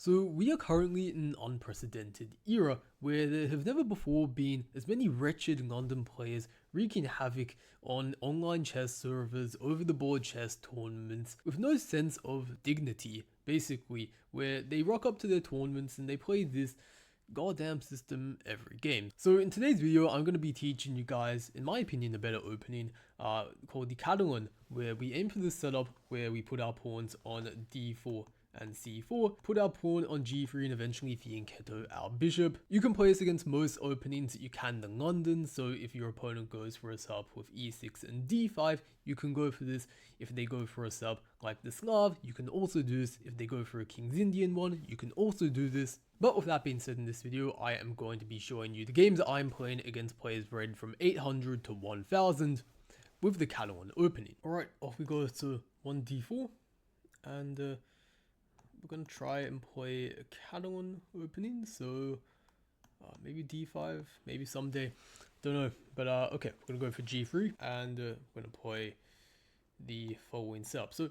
So we are currently in an unprecedented era where there have never before been as many wretched London players wreaking havoc on online chess servers, over-the-board chess tournaments with no sense of dignity, basically, where they rock up to their tournaments and they play this goddamn system every game. So in today's video, I'm going to be teaching you guys, in my opinion, a better opening called the Catalan, where we aim for this setup where we put our pawns on d4 and c4, put our pawn on g3 and eventually fianchetto our bishop. You can play this against most openings that you can in London, so if your opponent goes for a sub with e6 and d5, you can go for this. If they go for a sub like the Slav, you can also do this. If they go for a King's Indian one, you can also do this. But with that being said, in this video, I am going to be showing you the games that I'm playing against players rated from 800 to 1000 with the Catalan Opening. Alright, off we go to 1d4, and we're going to try and play a Catalan Opening, so maybe d5, maybe someday, don't know. But okay, we're going to go for g3, and we're going to play the following setup. So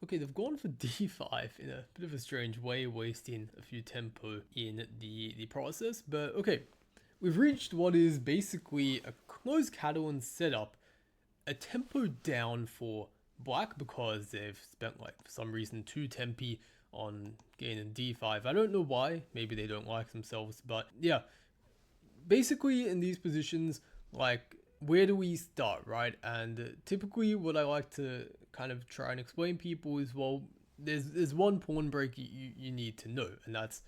okay, they've gone for d5 in a bit of a strange way, wasting a few tempo in the process. But okay, we've reached what is basically a closed Catalan setup, a tempo down for black because they've spent, like, for some reason, 2 tempi on gaining d5. I don't know why, maybe they don't like themselves, but yeah, basically in these positions, like, where do we start, right? And typically what I like to kind of try and explain people is, well, there's one pawn break you need to know, and that's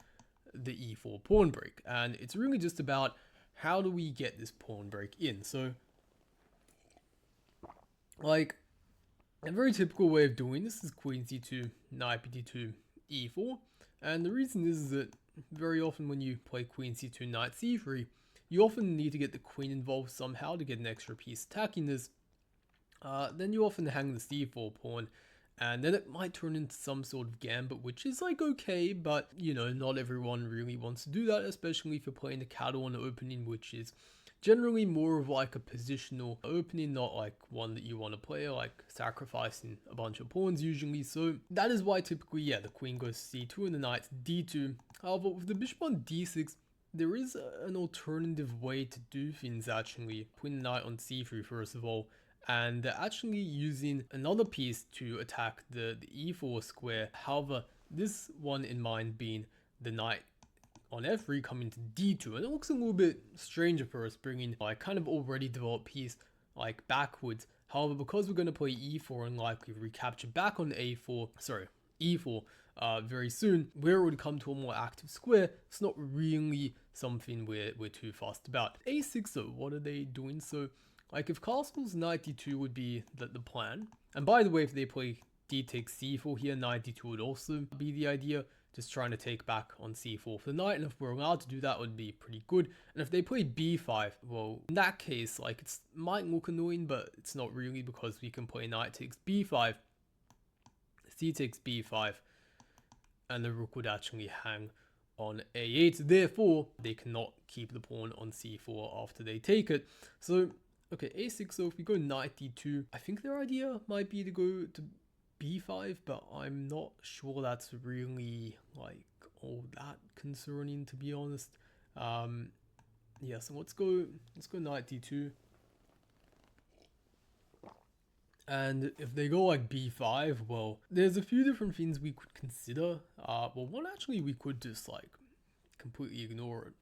the e4 pawn break, and it's really just about how do we get this pawn break in. So, like, a very typical way of doing this is queen c2, knight bd2, e4, and the reason is that very often when you play queen c2, knight c3, you often need to get the queen involved somehow to get an extra piece attacking this. Then you often hang the c4 pawn, and then it might turn into some sort of gambit, which is, like, okay, but, you know, not everyone really wants to do that, especially if you're playing the Catalan Opening, which is generally more of like a positional opening, not like one that you want to play, like sacrificing a bunch of pawns usually. So that is why typically, yeah, the queen goes c2 and the knight d2. However, with the bishop on d6, there is an alternative way to do things, actually. Putting the knight on c3 first of all, and actually using another piece to attack the e4 square. However, this one in mind being the knight on f3 coming to d2, and it looks a little bit strange at first, bringing like kind of already developed piece like backwards. However, because we're going to play e4 and likely recapture back on e4 very soon, where it would come to a more active square, it's not really something we're too fussed about. a6 though, what are they doing? So, like, if castles, knight d2 would be the plan. And by the way, if they play d takes c4 here, knight d2 would also be the idea. Just trying to take back on c4 for the knight, and if we're allowed to do that, would be pretty good. And if they play b5, well, in that case, like, it might look annoying, but it's not really, because we can play knight takes b5, c takes b5, and the rook would actually hang on a8. Therefore, they cannot keep the pawn on c4 after they take it. So, okay, a6, so if we go knight d2, I think their idea might be to go to b5, but I'm not sure that's really, like, all that concerning, to be honest. Yeah, so let's go knight d2, and if they go like b5, well, there's a few different things we could consider. Well, one, actually, we could just, like, completely ignore it.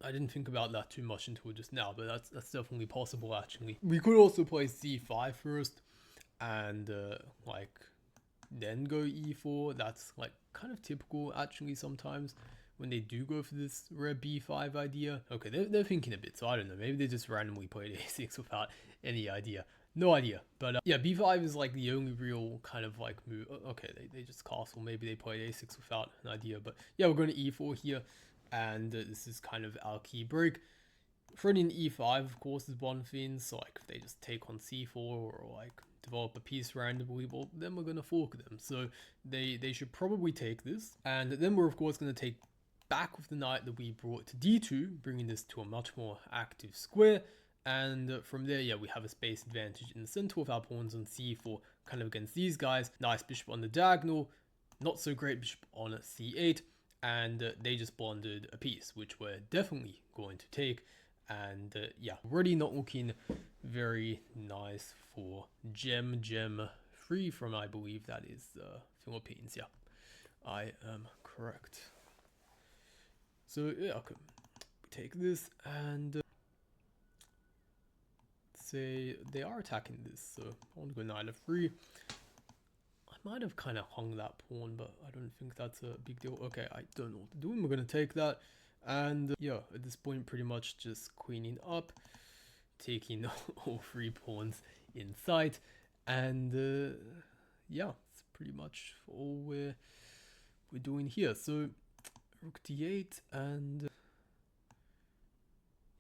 I didn't think about that too much until just now, but that's definitely possible, actually. We could also play c5 first, and like, then go e4. That's, like, kind of typical, actually, sometimes when they do go for this rare b5 idea. Okay, they're thinking a bit, so I don't know, maybe they just randomly played a6 without any idea. No idea. But yeah, b5 is, like, the only real kind of, like, move. Okay, they just castle, maybe they played a6 without an idea. But yeah, we're going to e4 here, and this is kind of our key break. Threatening e5, of course, is one thing. So, like, if they just take on c4 or, like, develop a piece randomly, well, then we're going to fork them. So they should probably take this, and then we're of course going to take back with the knight that we brought to d2, bringing this to a much more active square. And from there, yeah, we have a space advantage in the center with our pawns on c4, kind of against these guys. Nice bishop on the diagonal, not so great bishop on c8, and they just bonded a piece, which we're definitely going to take. And yeah, already not looking very nice for gem 3 from, I believe that is Philippines. Yeah, I am correct. So yeah, okay, we take this and say they are attacking this, so I want to go knight f3. I might have kind of hung that pawn, but I don't think that's a big deal. Okay, I don't know what to do, and we're gonna take that. And yeah, at this point, pretty much just queening up, taking all 3 pawns in sight, and yeah, it's pretty much all we're doing here. So rook d8, and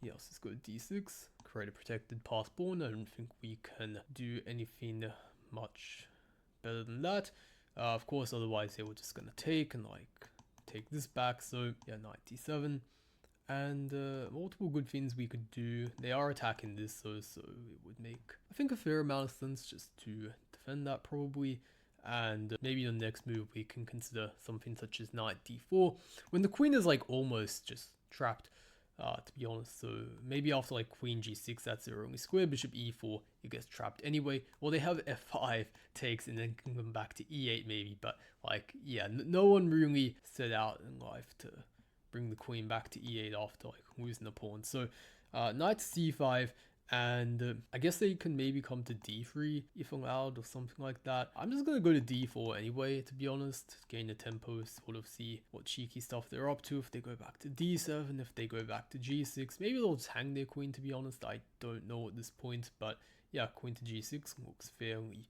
yes, let's go d6, create a protected pass pawn. I don't think we can do anything much better than that. Of course, otherwise they were just gonna take and like take this back. So yeah, knight d7, and multiple good things we could do. They are attacking this, so it would make, I think, a fair amount of sense just to defend that probably. And maybe the next move we can consider something such as knight d4, when the queen is like almost just trapped, to be honest. So maybe after like queen g6, that's their only square. Bishop e4, it gets trapped anyway. Well, they have f5 takes and then can come back to e8 maybe, but like, yeah, no one really set out in life to bring the queen back to e8 after like losing the pawn. So knight c5, and I guess they can maybe come to d3 if allowed or something like that. I'm just gonna go to d4 anyway, to be honest, gain the tempo, sort of see what cheeky stuff they're up to. If they go back to d7, if they go back to g6, maybe they'll just hang their queen, to be honest. I don't know at this point, but yeah, queen to g6 looks fairly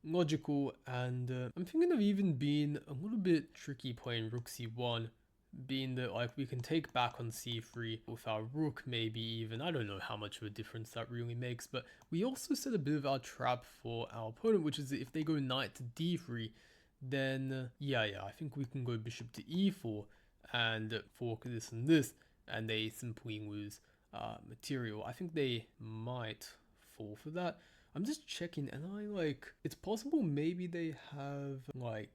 logical. And I'm thinking of even being a little bit tricky playing rook c1, being that like we can take back on c3 with our rook, maybe even. I don't know how much of a difference that really makes, but we also set a bit of our trap for our opponent, which is that if they go knight to d3, then yeah, I think we can go bishop to e4 and fork this and this, and they simply lose material. I think they might fall for that. I'm just checking, and I like, it's possible maybe they have like,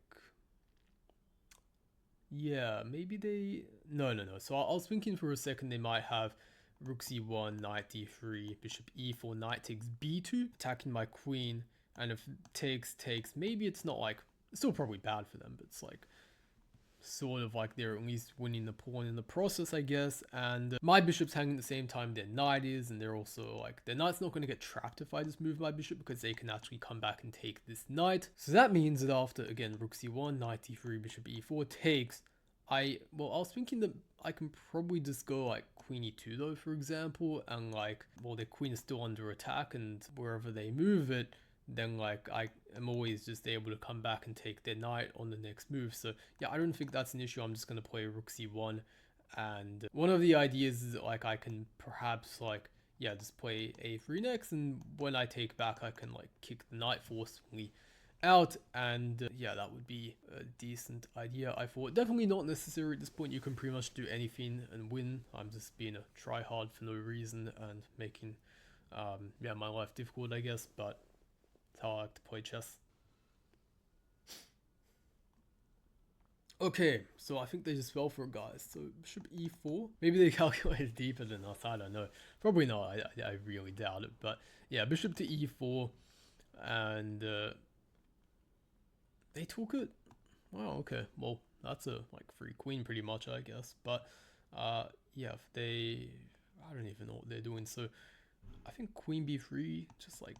yeah, maybe they... No. So I was thinking for a second they might have rook c1, knight d3, bishop e4, knight takes b2, attacking my queen, and if takes, maybe it's not like... It's still probably bad for them, but it's like... sort of like they're at least winning the pawn in the process, I guess. And my bishop's hanging at the same time their knight is, and they're also like, their knight's not going to get trapped if I just move my bishop, because they can actually come back and take this knight. So that means that after, again, rook c1, knight d3, bishop e4 takes, I was thinking that I can probably just go like queen e2 though, for example, and like, well, their queen is still under attack, and wherever they move it, then like I am always just able to come back and take their knight on the next move. So yeah, I don't think that's an issue. I'm just going to play rook c1, and one of the ideas is that like I can perhaps like, yeah, just play a3 next, and when I take back I can like kick the knight forcefully out, and yeah, that would be a decent idea, I thought. Definitely not necessary at this point. You can pretty much do anything and win. I'm just being a tryhard for no reason and making yeah, my life difficult, I guess, but that's how I like to play chess. Okay, so I think they just fell for it, guys. So bishop e4. Maybe they calculated deeper than us, I don't know. Probably not, I really doubt it. But yeah, bishop to e4, and they took it. Wow, okay. Well, that's a like free queen pretty much, I guess. But yeah, if they... I don't even know what they're doing. So I think queen b3, just like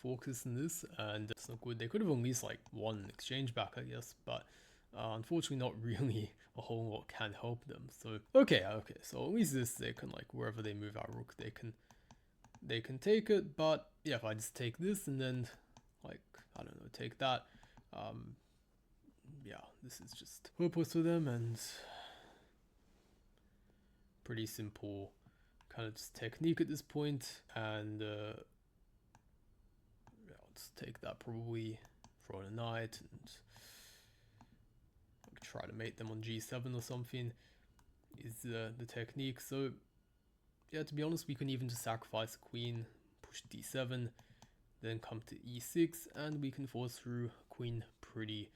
focus in this, and it's not good. They could have at least like won an exchange back, I guess, but unfortunately not really a whole lot can help them. So okay, so at least this, they can like, wherever they move our rook, they can take it. But yeah, if I just take this and then like, I don't know, take that, yeah, this is just hopeless for them, and pretty simple kind of just technique at this point. And yeah, let's take that, probably throw in a knight and like try to mate them on g7 or something is the technique. So yeah, to be honest, we can even just sacrifice the queen, push d7, then come to e6, and we can force through queen pretty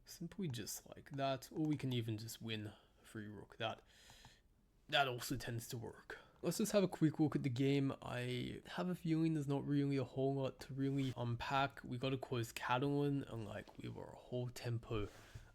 simply just like that, or we can even just win free rook. That also tends to work. Let's just have a quick look at the game. I have a feeling there's not really a whole lot to really unpack. We got to close Catalan, and like we were a whole tempo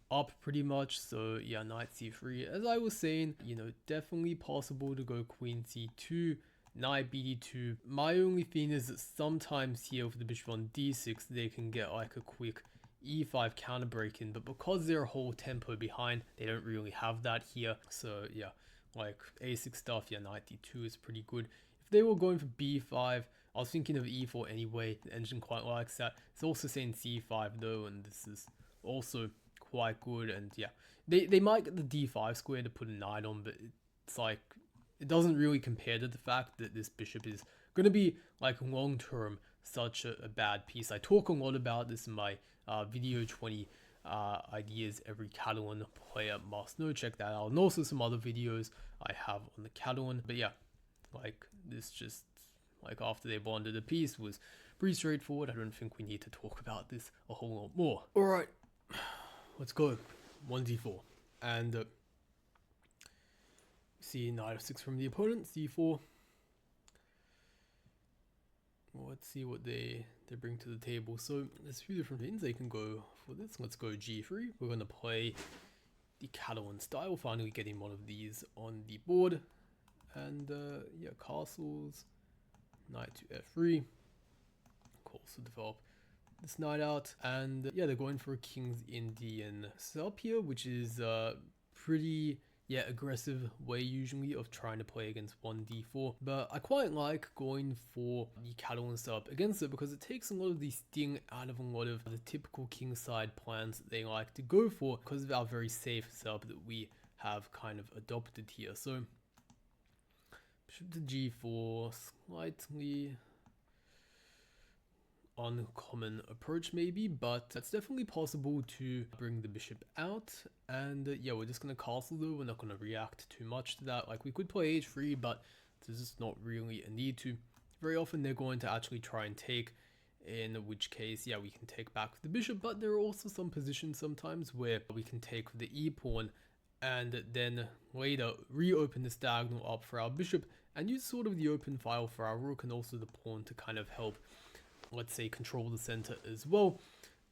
up pretty much. So yeah, knight c3. As I was saying, you know, definitely possible to go queen c2, knight bd2. My only thing is that sometimes here with the bishop on d6, they can get like a quick e5 counter break in, but because they're a whole tempo behind, they don't really have that here. So yeah, like a6 stuff, yeah, knight d2 is pretty good. If they were going for b5, I was thinking of e4 anyway. The engine quite likes that. It's also saying c5 though, and this is also quite good. And yeah, they might get the d5 square to put a knight on, but it's like, it doesn't really compare to the fact that this bishop is going to be like long term such a bad piece. I talk a lot about this in my video 20 ideas every Catalan player must know. Check that out, and also some other videos I have on the Catalan. But yeah, like this just like after they bonded a piece was pretty straightforward. I don't think we need to talk about this a whole lot more. All right, let's go 1d4 and see knight f6 from the opponent, c4. Well, let's see what they bring to the table. So there's a few different things they can go for this. Let's go g3. We're going to play the Catalan style, finally getting one of these on the board. And yeah, castles, knight to f3. Also develop this knight out. And yeah, they're going for a King's Indian setup here, which is pretty aggressive way usually of trying to play against 1d4, but I quite like going for the Catalan setup against it because it takes a lot of the sting out of a lot of the typical kingside plans that they like to go for because of our very safe setup that we have kind of adopted here. So bishop to g4, slightly uncommon approach maybe, but it's definitely possible to bring the bishop out. And yeah, we're just gonna castle though. We're not gonna react too much to that. Like we could play h3, but there's just not really a need to. Very often they're going to actually try and take, in which case yeah, we can take back with the bishop, but there are also some positions sometimes where we can take with the e pawn and then later reopen this diagonal up for our bishop and use sort of the open file for our rook and also the pawn to kind of help, let's say, control the center as well.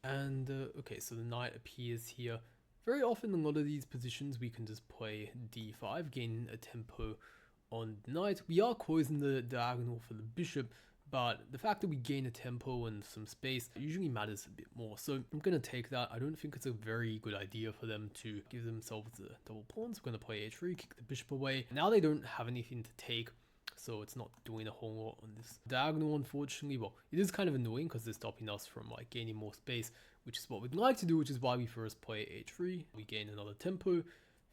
And okay, so the knight appears here. Very often in a lot of these positions we can just play d5, gain a tempo on the knight. We are closing the diagonal for the bishop, but the fact that we gain a tempo and some space usually matters a bit more. So I'm going to take that. I don't think it's a very good idea for them to give themselves the double pawns. We're going to play h3, kick the bishop away. Now they don't have anything to take, so it's not doing a whole lot on this diagonal, unfortunately. Well, it is kind of annoying because they're stopping us from like gaining more space, which is what we'd like to do, which is why we first play h3. We gain another tempo.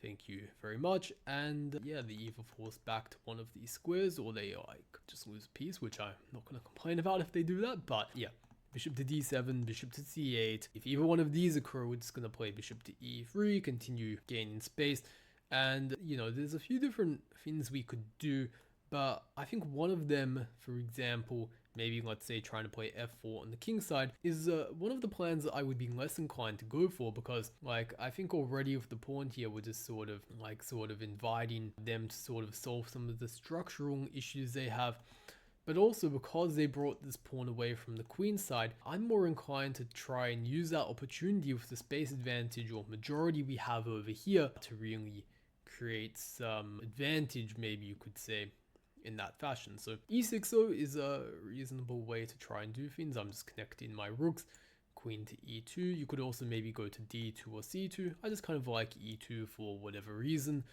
Thank you very much. And yeah, they either force back to one of these squares or they like just lose a piece, which I'm not going to complain about if they do that. But yeah, bishop to d7, bishop to c8. If either one of these occur, we're just going to play bishop to e3, continue gaining space. And you know, there's a few different things we could do. But I think one of them, for example, maybe let's say trying to play f4 on the king side, is one of the plans that I would be less inclined to go for, because like I think already with the pawn here we're just sort of inviting them to sort of solve some of the structural issues they have. But also because they brought this pawn away from the queen side, I'm more inclined to try and use that opportunity with the space advantage or majority we have over here to really create some advantage, maybe you could say, in that fashion. So e6 is a reasonable way to try and do things. I'm just connecting my rooks. Queen to e2. You could also maybe go to d2 or c2. I just kind of like e2 for whatever reason.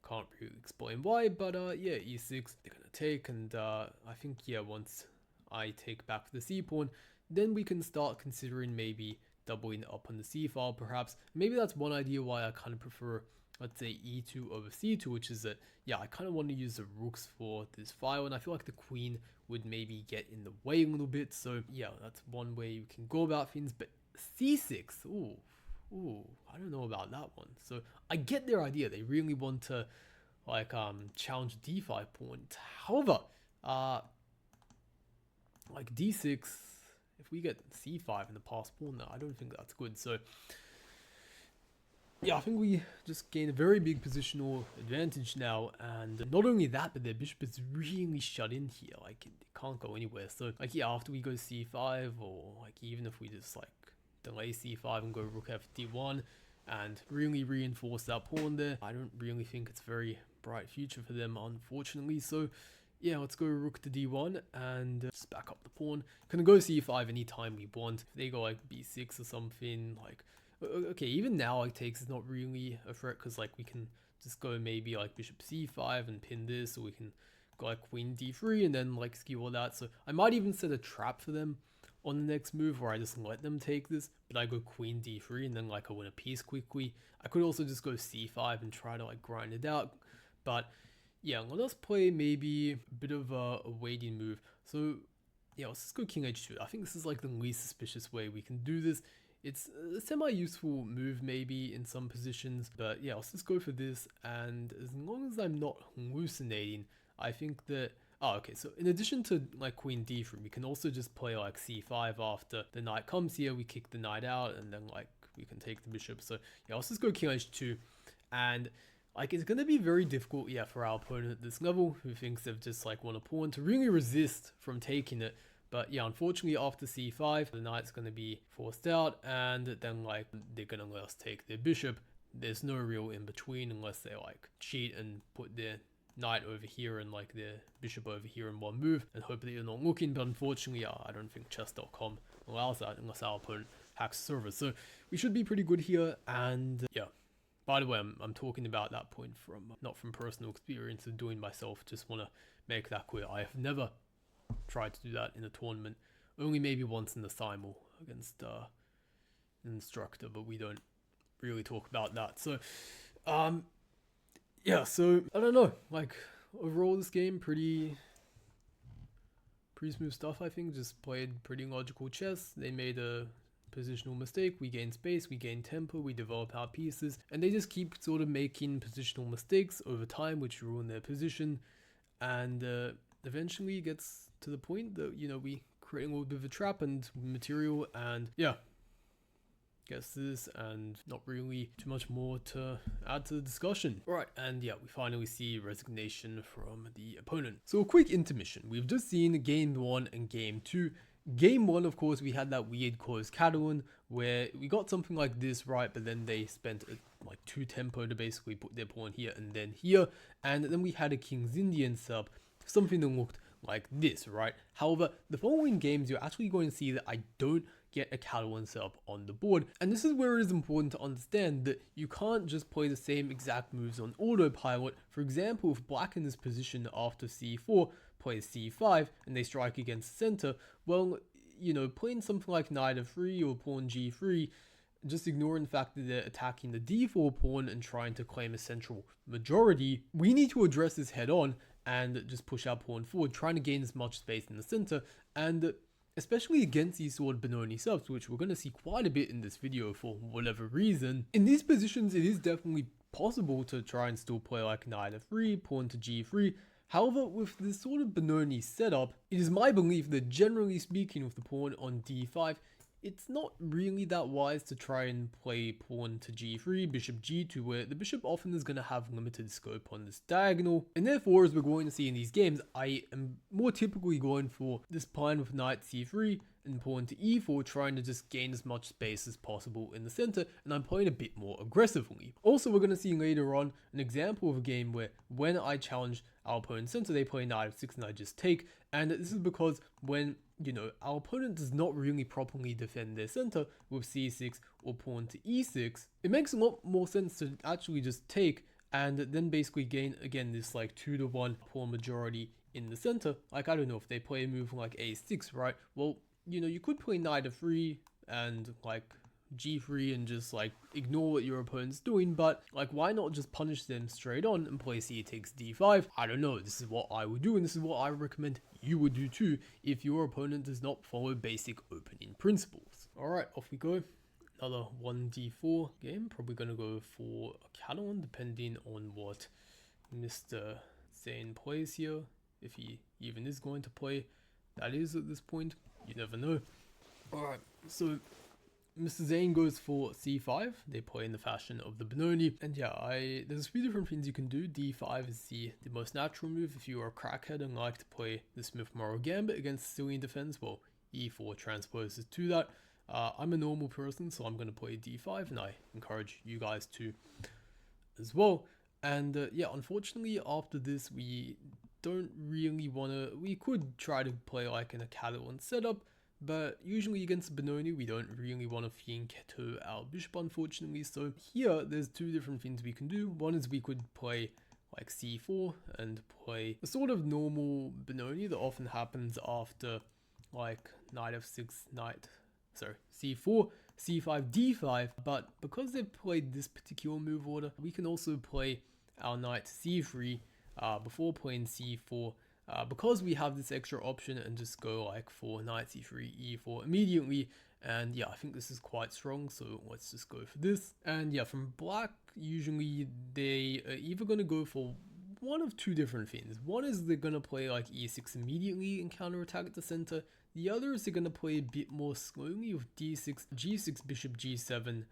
Can't really explain why, but yeah, e6 they're gonna take, and I think yeah, once I take back the c pawn, then we can start considering maybe doubling up on the c file perhaps. Maybe that's one idea why I kind of prefer, let's say, e2 over c2, which is that, yeah, I kind of want to use the rooks for this file, and I feel like the queen would maybe get in the way a little bit. So yeah, that's one way you can go about things. But c6, ooh, I don't know about that one. So I get their idea. They really want to like challenge d5 pawn. However, like d6, if we get c5 in the pass pawn, no, I don't think that's good. So yeah, I think we just gained a very big positional advantage now, and not only that, but their bishop is really shut in here. Like, it can't go anywhere. So, like, yeah, after we go c5, or like even if we just like delay c5 and go rook fd1 and really reinforce that pawn there, I don't really think it's a very bright future for them, unfortunately. So, yeah, let's go rook to d1 and just back up the pawn. Can go c5 anytime we want. If they go like b6 or something, like, okay, even now like takes is not really a threat, because like we can just go maybe like bishop c5 and pin this, or we can go like queen d3 and then like skew all that. So I might even set a trap for them on the next move where I just let them take this, but I go queen d3 and then like I win a piece quickly. I could also just go c5 and try to like grind it out, but yeah, let us play maybe a bit of a waiting move. So yeah, let's just go king h2. I think this is like the least suspicious way we can do this. It's a semi-useful move maybe in some positions, but yeah, let's just go for this, and as long as I'm not hallucinating, I think that... Oh, okay, so in addition to like queen d3, we can also just play like c5 after the knight comes here, we kick the knight out, and then like we can take the bishop. So yeah, let's just go king h2, and like it's going to be very difficult, yeah, for our opponent at this level, who thinks they've just like won a pawn, to really resist from taking it. But yeah, unfortunately after c5, the knight's going to be forced out, and then like they're going to let us take their bishop. There's no real in between unless they like cheat and put their knight over here and like their bishop over here in one move and hope that you're not looking. But unfortunately, I don't think chess.com allows that unless our opponent hacks the server. So we should be pretty good here. And yeah, by the way, I'm talking about that point from not from personal experience of doing myself. Just want to make that clear. I have never tried to do that in a tournament, only maybe once in the simul against an instructor, but we don't really talk about that. So yeah, so I don't know, like overall this game pretty smooth stuff. I think just played pretty logical chess. They made a positional mistake, we gain space, we gain tempo, we develop our pieces, and they just keep sort of making positional mistakes over time which ruin their position, and eventually gets to the point that, you know, we create a little bit of a trap and material, and yeah, gets this, and not really too much more to add to the discussion. Right, and yeah, we finally see resignation from the opponent. So a quick intermission. We've just seen game 1 and game 2. Game 1, of course, we had that weird closed Catalan where we got something like this, right, but then they spent like 2 tempo to basically put their pawn here and then here, and then we had a King's Indian sub, something that looked like this, right? However, the following games, you're actually going to see that I don't get a Catalan setup on the board, and this is where it is important to understand that you can't just play the same exact moves on autopilot. For example, if black in this position after c4 plays c5 and they strike against center, well, you know, playing something like knight f3 or pawn g3, just ignoring the fact that they're attacking the d4 pawn and trying to claim a central majority, we need to address this head on and just push our pawn forward, trying to gain as much space in the center, and especially against these sort of benoni subs, which we're going to see quite a bit in this video for whatever reason. In these positions, it is definitely possible to try and still play like knight f3, pawn to g3. However, with this sort of benoni setup, it is my belief that generally speaking with the pawn on d5, it's not really that wise to try and play pawn to g3, bishop g2, where the bishop often is going to have limited scope on this diagonal. And therefore, as we're going to see in these games, I am more typically going for this plan with knight c3 and pawn to e4, trying to just gain as much space as possible in the center, and I'm playing a bit more aggressively. Also, we're going to see later on an example of a game where when I challenge our opponent's center, they play knight f6 and I just take, and this is because when, you know, our opponent does not really properly defend their center with c6 or pawn to e6, it makes a lot more sense to actually just take and then basically gain, again, this like 2-to-1 pawn majority in the center. Like, I don't know, if they play a move like a6, right? Well, you know, you could play knight f3 and like g3 and just like ignore what your opponent's doing, but like, why not just punish them straight on and play c takes d5? I don't know, this is what I would do, and this is what I recommend you would do too if your opponent does not follow basic opening principles. Alright, off we go. Another 1d4 game, probably gonna go for a Catalan depending on what Mr. Zane plays here, if he even is going to play. That is at this point, you never know. Alright, so Mr. Zane goes for c5. They play in the fashion of the benoni. And yeah, there's a few different things you can do. d5 is the most natural move. If you are a crackhead and like to play the Smith Morrow Gambit against Sicilian defense, well, e4 transposes to that. I'm a normal person, so I'm going to play d5, and I encourage you guys to as well. And yeah, unfortunately, after this, we don't really want to... We could try to play like in a Catalan setup, but usually against benoni, we don't really want to fianchetto our bishop, unfortunately. So here, there's two different things we can do. One is we could play like c4 and play a sort of normal benoni that often happens after like knight f6, c4, c5, d5. But because they've played this particular move order, we can also play our knight c3 before playing c4. Because we have this extra option, and just go like for knight c3, e4 immediately. And yeah, I think this is quite strong, so let's just go for this. And yeah, from black, usually they are either going to go for one of two different things. One is they're going to play like e6 immediately and counterattack at the center. The other is they're going to play a bit more slowly with d6, g6, bishop g7,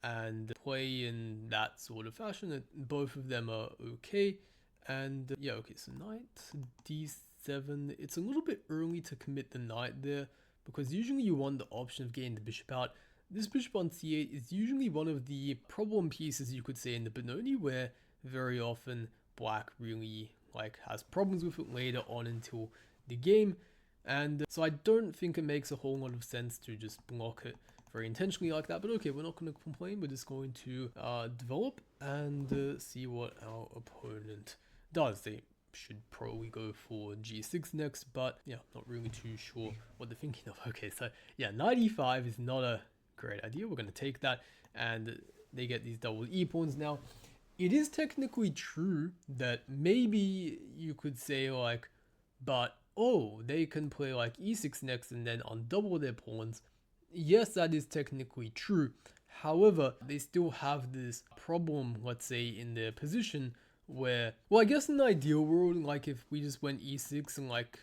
and play in that sort of fashion. Both of them are okay. And yeah, okay, so knight d7, it's a little bit early to commit the knight there, because usually you want the option of getting the bishop out. This bishop on c8 is usually one of the problem pieces, you could say, in the benoni, where very often black really like has problems with it later on until the game. And so I don't think it makes a whole lot of sense to just block it very intentionally like that. But okay, we're not going to complain. We're just going to develop and see what our opponent does. They should probably go for g6 next, but yeah, not really too sure what they're thinking of. Okay, so yeah, knight e5 is not a great idea. We're going to take that, and they get these double e pawns. Now, it is technically true that maybe you could say like, but oh, they can play like e6 next and then undouble their pawns. Yes, that is technically true. However, they still have this problem, let's say, in their position where, well, I guess in the ideal world, like if we just went e6 and like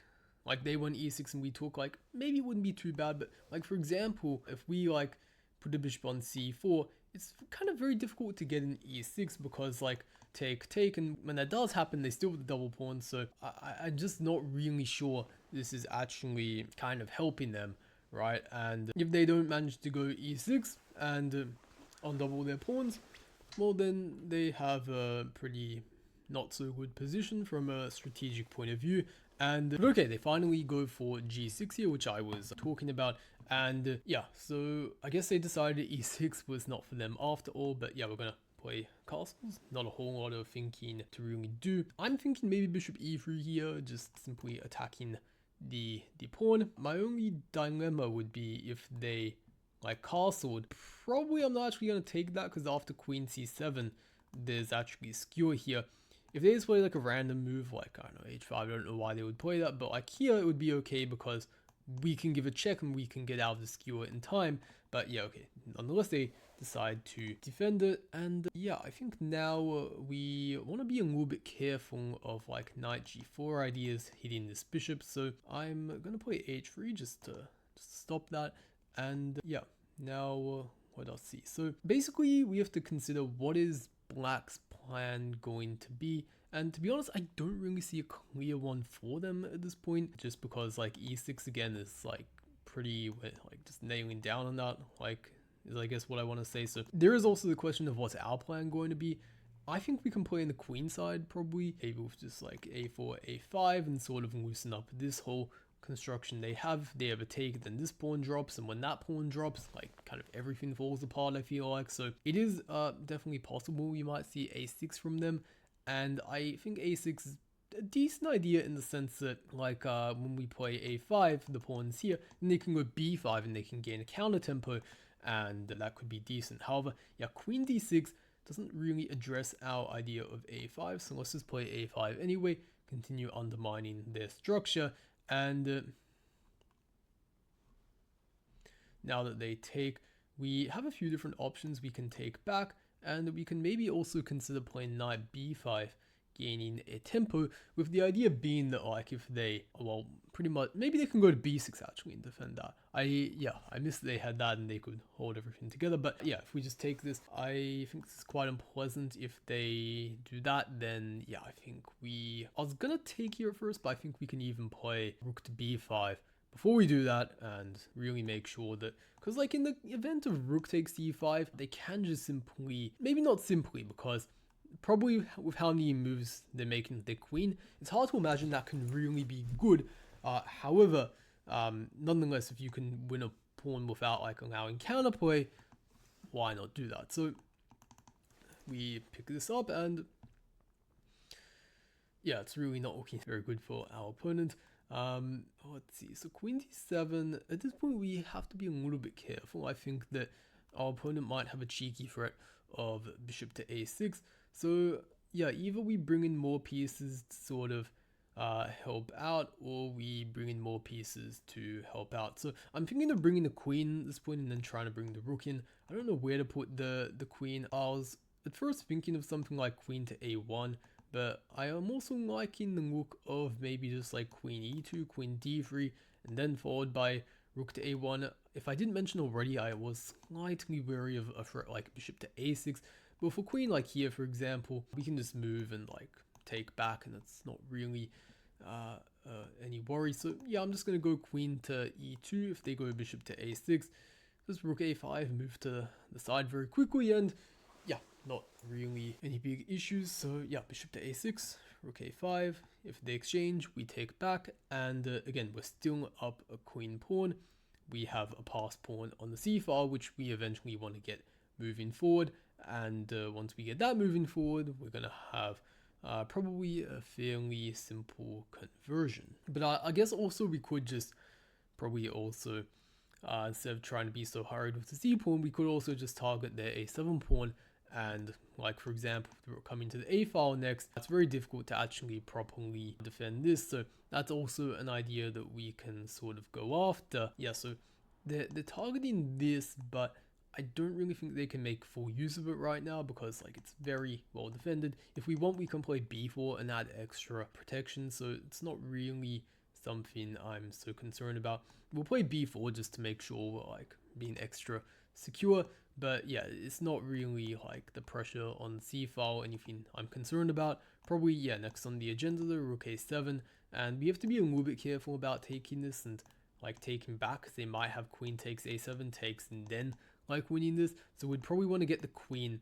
they went e6 and we took, like, maybe it wouldn't be too bad. But like, for example, if we like put a bishop on c4, it's kind of very difficult to get an e6 because like take, and when that does happen, they still have the double pawn. So I'm just not really sure this is actually kind of helping them, right? And if they don't manage to go e6 and undouble their pawns, well, then they have a pretty not so good position from a strategic point of view. But okay, they finally go for g6 here, which I was talking about. And yeah, so I guess they decided e6 was not for them after all. But yeah, we're gonna play castles. Not a whole lot of thinking to really do. I'm thinking maybe bishop e3 here, just simply attacking the pawn. My only dilemma would be if they like castled. Probably I'm not actually going to take that, because after queen c7 there's actually a skewer here. If they just play like a random move like, I don't know, h5, I don't know why they would play that, but like here it would be okay because we can give a check and we can get out of the skewer in time. But yeah, okay, nonetheless they decide to defend it. And yeah, I think now we want to be a little bit careful of like knight g4 ideas hitting this bishop. So I'm going to play h3 just to stop that. And yeah, now what else? See, so basically we have to consider what is black's plan going to be. And to be honest, I don't really see a clear one for them at this point, just because like e6 again is like pretty like just nailing down on that, like is I guess what I want to say. So there is also the question of what's our plan going to be. I think we can play in the queen side probably, maybe with just like a4, a5 and sort of loosen up this whole construction they have. They have a take, then this pawn drops, and when that pawn drops, like kind of everything falls apart, I feel like. So it is definitely possible you might see a6 from them. And I think a6 is a decent idea in the sense that like when we play a5, the pawn's here, and they can go b5 and they can gain a counter tempo, and that could be decent. However, yeah, queen d6 doesn't really address our idea of a5, so let's just play a5 anyway, continue undermining their structure. And now that they take, we have a few different options we can take back, and we can maybe also consider playing knight b5 gaining a tempo, with the idea being that like if they, well, pretty much, maybe they can go to b6 actually and defend that. I missed that they had that and they could hold everything together, but yeah, if we just take this, I think this is quite unpleasant. If they do that, then yeah, I think I was gonna take here first, but I think we can even play rook to b5 before we do that and really make sure that, because like in the event of rook takes d5, they can just simply, maybe not simply, because probably with how many moves they're making with their queen, it's hard to imagine that can really be good. However, nonetheless, if you can win a pawn without like allowing counterplay, why not do that? So we pick this up, and yeah, it's really not looking very good for our opponent. Let's see, so queen d7, at this point we have to be a little bit careful. I think that our opponent might have a cheeky threat of bishop to a6, so yeah, either we bring in more pieces to sort of help out, or we bring in more pieces to help out. So I'm thinking of bringing the queen at this point and then trying to bring the rook in. I don't know where to put the queen. I was at first thinking of something like queen to a1, but I am also liking the look of maybe just like queen e2, queen d3, and then followed by rook to a1. If I didn't mention already, I was slightly wary of a threat like bishop to a6, but for queen like here, for example, we can just move and like take back, and it's not really any worry. So yeah, I'm just going to go queen to e2. If they go bishop to a6, just rook a5, move to the side very quickly, and yeah, not really any big issues. So yeah, bishop to a6, rook a5. If they exchange, we take back, and again, we're still up a queen pawn. We have a passed pawn on the c file, which we eventually want to get moving forward, and once we get that moving forward, we're going to have probably a fairly simple conversion. But I guess also we could just probably also, instead of trying to be so hurried with the c pawn, we could also just target their a7 pawn. And like, for example, if we're coming to the a file next, it's very difficult to actually properly defend this. So that's also an idea that we can sort of go after. Yeah, so they're targeting this, but I don't really think they can make full use of it right now because like it's very well defended. If we want, we can play b4 and add extra protection, so it's not really something I'm so concerned about. We'll play b4 just to make sure we're like being extra secure, but yeah, it's not really like the pressure on c file anything I'm concerned about. Probably yeah, next on the agenda though, rook a7, and we have to be a little bit careful about taking this and like taking back, because they might have queen takes a7 takes and then like winning this. So we'd probably want to get the queen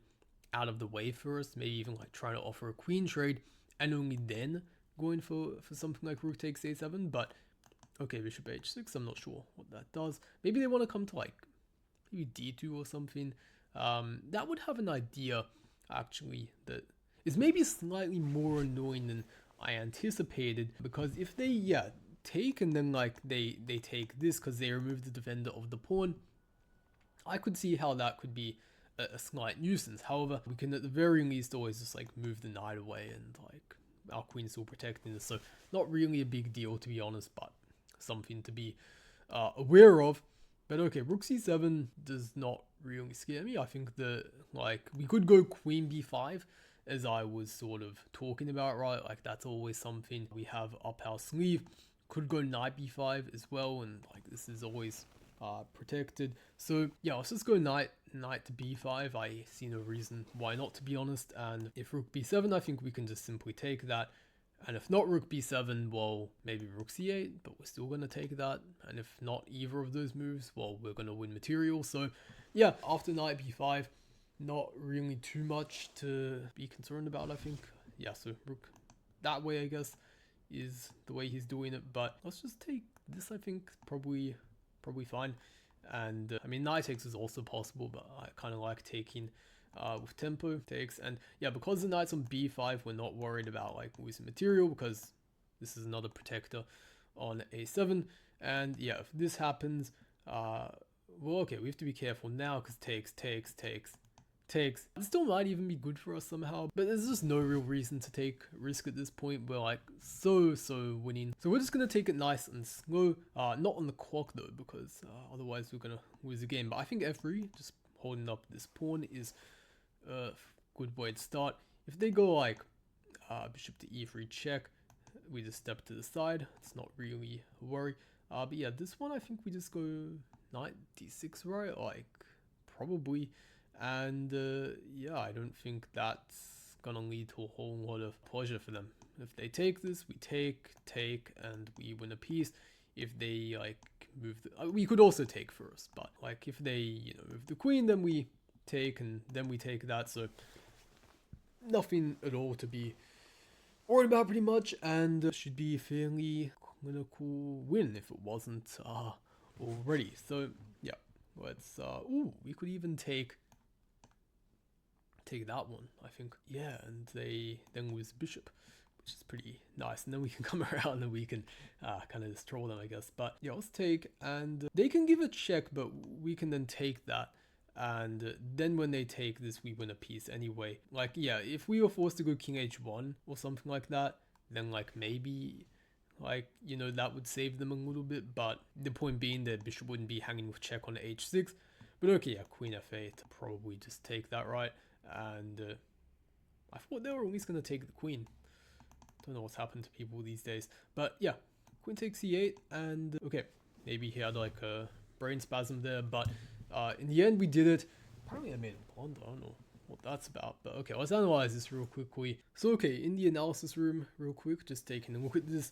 out of the way first, maybe even like trying to offer a queen trade, and only then going for something like rook takes a7. But okay, bishop h6, I'm not sure what that does. Maybe they want to come to like maybe d2 or something. That would have an idea actually that is maybe slightly more annoying than I anticipated, because if they take and then like they take this because they remove the defender of the pawn, I could see how that could be a slight nuisance. However, we can at the very least always just like move the knight away, and like our queen's still protecting us, so not really a big deal to be honest, but something to be aware of. But okay, rook c7 does not really scare me. I think that like we could go queen b5 as I was sort of talking about, right? Like that's always something we have up our sleeve. Could go knight b5 as well, and like this is always protected. So yeah, let's just go knight to b5. I see no reason why not, to be honest. And if rook b7, I think we can just simply take that. And if not rook b7, well, maybe rook c8, but we're still going to take that. And if not either of those moves, well, we're going to win material. So yeah, after knight b5, not really too much to be concerned about, I think. Yeah, so rook that way, I guess, is the way he's doing it. But let's just take this, I think, probably fine. And I mean, knight takes is also possible, but I kind of like taking with tempo takes. And yeah, because the knight's on b5, we're not worried about like losing material, because this is another protector on a7. And yeah, if this happens, well, okay, we have to be careful now, because takes. It still might even be good for us somehow, but there's just no real reason to take risk at this point. We're like so winning, so we're just gonna take it nice and slow. Not on the clock though, because otherwise we're gonna lose the game. But I think f3, just holding up this pawn, is a good way to start. If they go like bishop to e3 check. We just step to the side. It's not really a worry. But yeah, this one I think we just go knight d6, right? Like, probably. And yeah, I don't think that's gonna lead to a whole lot of pleasure for them. If they take this, we take, and we win a piece. If they like move we could also take first, but like if they, you know, move the queen, then we take, and then we take that. So nothing at all to be worried about pretty much, and should be a fairly clinical win if it wasn't already. So yeah, let's ooh, we could even take that one, I think. Yeah, and they then lose bishop, which is pretty nice, and then we can come around and we can kind of destroy them, I guess. But yeah, let's take, and they can give a check, but we can then take that, and then when they take this, we win a piece anyway. Like, yeah, if we were forced to go king h1 or something like that, then like maybe, like, you know, that would save them a little bit, but the point being that bishop wouldn't be hanging with check on h6. But okay, yeah, queen f8, probably just take that, right? And I thought they were at least going to take the queen. Don't know what's happened to people these days. But yeah, queen takes c8, and okay, maybe he had like a brain spasm there, but in the end we did it. Apparently I made a blunder, I don't know what that's about, but okay, let's analyze this real quickly. So okay, in the analysis room, real quick, just taking a look at this.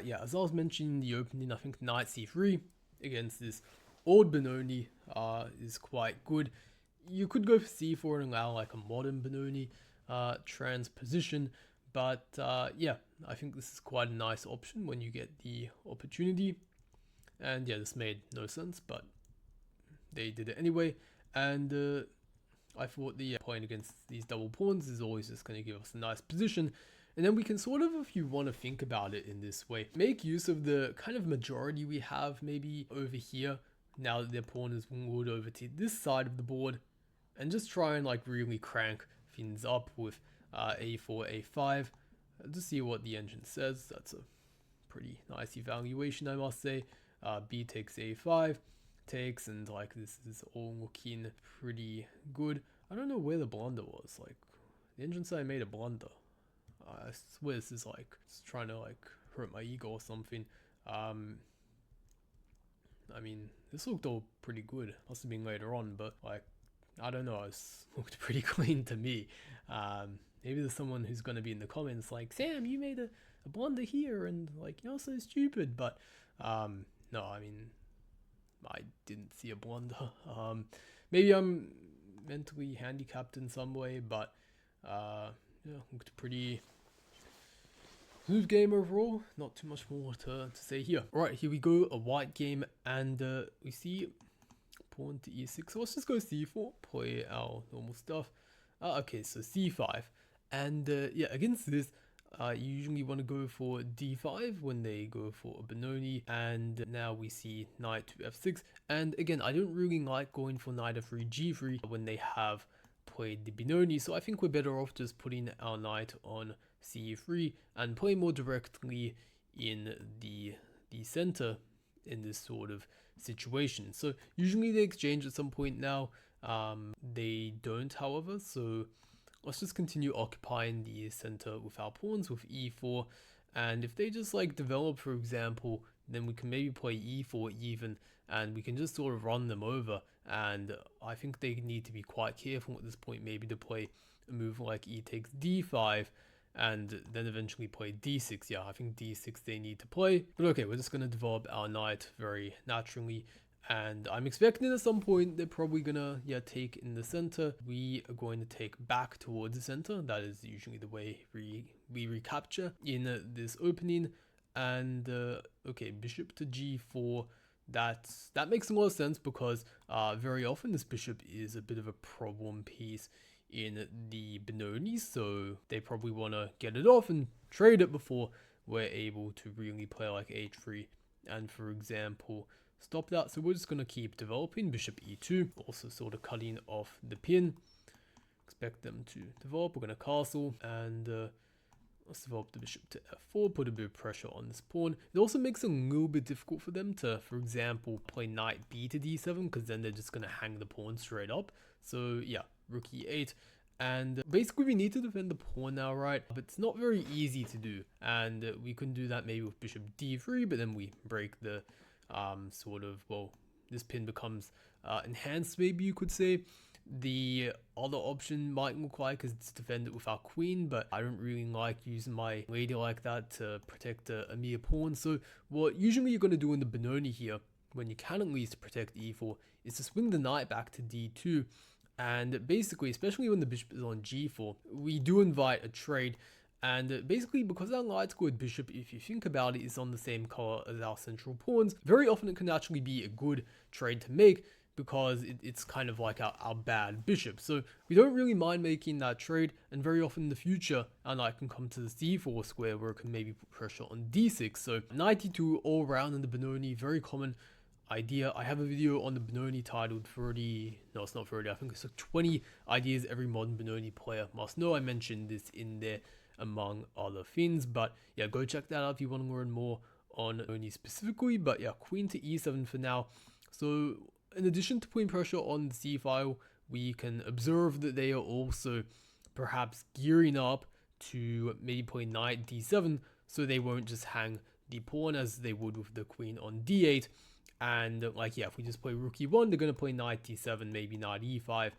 Yeah, as I was mentioning in the opening, I think knight c3 against this old Benoni is quite good. You could go for c4 and allow like a modern Benoni transposition, but yeah, I think this is quite a nice option when you get the opportunity. And yeah, this made no sense, but they did it anyway. And I thought the playing against these double pawns is always just going to give us a nice position. And then we can sort of, if you want to think about it in this way, make use of the kind of majority we have maybe over here, now that their pawn is moved over to this side of the board, and just try and like really crank things up with a4, a5, to see what the engine says. That's a pretty nice evaluation, I must say. B takes a5, takes, and like this is all looking pretty good. I don't know where the blunder was. Like, the engine said I made a blunder. I swear this is like just trying to like hurt my ego or something. I mean, this looked all pretty good. Must have been later on, but like, I don't know, it looked pretty clean to me. Maybe there's someone who's going to be in the comments like, Sam, you made a blunder here, and like, you're so stupid. But no, I mean, I didn't see a blunder. Maybe I'm mentally handicapped in some way, but yeah, looked pretty smooth game overall. Not too much more to say here. Alright, here we go, a white game, and we see pawn to e6. So let's just go c4, play our normal stuff. Okay, so c5, and yeah, against this, you usually want to go for d5 when they go for a Benoni, and now we see knight to f6. And again, I don't really like going for knight f3, g3 when they have played the Benoni, so I think we're better off just putting our knight on c3 and play more directly in the center in this sort of situation. So usually they exchange at some point now. They don't, however, so let's just continue occupying the center with our pawns with e4, and if they just like develop, for example, then we can maybe play e4 even, and we can just sort of run them over. And I think they need to be quite careful at this point, maybe to play a move like e takes d5 and then eventually play d6. Yeah, I think d6 they need to play. But okay, we're just going to develop our knight very naturally, and I'm expecting at some point they're probably gonna take in the center. We are going to take back towards the center. That is usually the way we recapture in this opening. And okay, bishop to g4. That makes a lot of sense, because very often this bishop is a bit of a problem piece in the Benoni, so they probably want to get it off and trade it before we're able to really play like h3 and, for example, stop that. So we're just going to keep developing bishop e2, also sort of cutting off the pin. Expect them to develop. We're going to castle, and let's develop the bishop to f4, put a bit of pressure on this pawn. It also makes it a little bit difficult for them to, for example, play knight b to d7, because then they're just going to hang the pawn straight up. So yeah, rook e8, And basically we need to defend the pawn now, right? But it's not very easy to do. And we can do that maybe with bishop d3, but then we break the sort of, well, this pin becomes enhanced, maybe you could say. The other option might look like is to defend it with our queen, but I don't really like using my lady like that to protect a mere pawn. So what usually you're going to do in the benoni here, when you can at least protect e4, is to swing the knight back to d2. And basically, especially when the bishop is on g4, we do invite a trade. And basically, because our light squared bishop, if you think about it, is on the same color as our central pawns, very often it can actually be a good trade to make, because it's kind of like our bad bishop. So we don't really mind making that trade, and very often in the future our knight can come to the c4 square where it can maybe put pressure on d6. So knight d2 all around in the benoni, very common idea. I have a video on the benoni titled 30, no it's not 30, I think it's like 20 ideas every modern benoni player must know. I mentioned this in there among other things, but yeah, go check that out if you want to learn more on benoni specifically. But yeah, queen to e7 for now. So in addition to putting pressure on the c-file, we can observe that they are also perhaps gearing up to maybe play knight d7, so they won't just hang the pawn as they would with the queen on d8. And like, yeah, if we just play rook e1, they're going to play knight d7, maybe knight e5,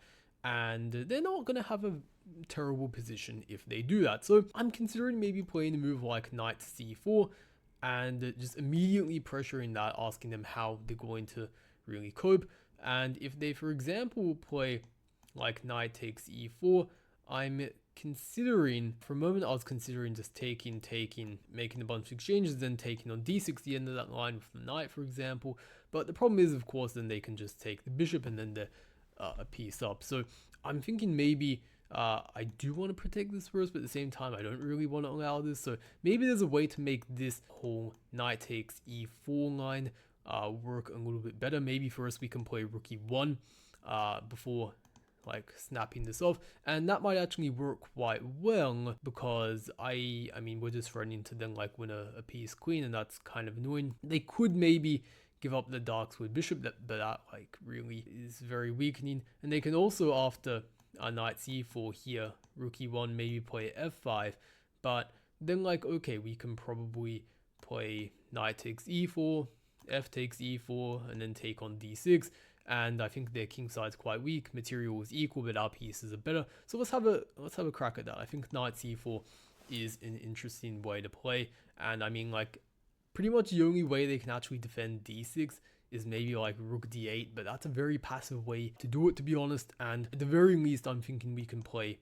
and they're not going to have a terrible position if they do that. So I'm considering maybe playing a move like knight c4 and just immediately pressuring that, asking them how they're going to really cope. And if they, for example, play like knight takes e4, I'm considering, for a moment I was considering just taking, making a bunch of exchanges, then taking on d6 the end of that line with the knight, for example. But the problem is, of course, then they can just take the bishop and then they're a piece up. So I'm thinking maybe I do want to protect this first, but at the same time I don't really want to allow this. So maybe there's a way to make this whole knight takes e4 line work a little bit better. Maybe first we can play rook e1 before like snapping this off, and that might actually work quite well, because I mean we're just running to then like win a piece queen, and that's kind of annoying. They could maybe give up the dark squared bishop, but that like really is very weakening. And they can also, after knight c4 here, rook e1, maybe play f5, but then like, okay, we can probably play knight takes e4, f takes e4, and then take on d6. And I think their king side's quite weak. Material is equal, but our pieces are better. So let's have a crack at that. I think knight c4 is an interesting way to play. And I mean, like, pretty much the only way they can actually defend d6 is maybe like rook d8, but that's a very passive way to do it, to be honest. And at the very least, I'm thinking we can play,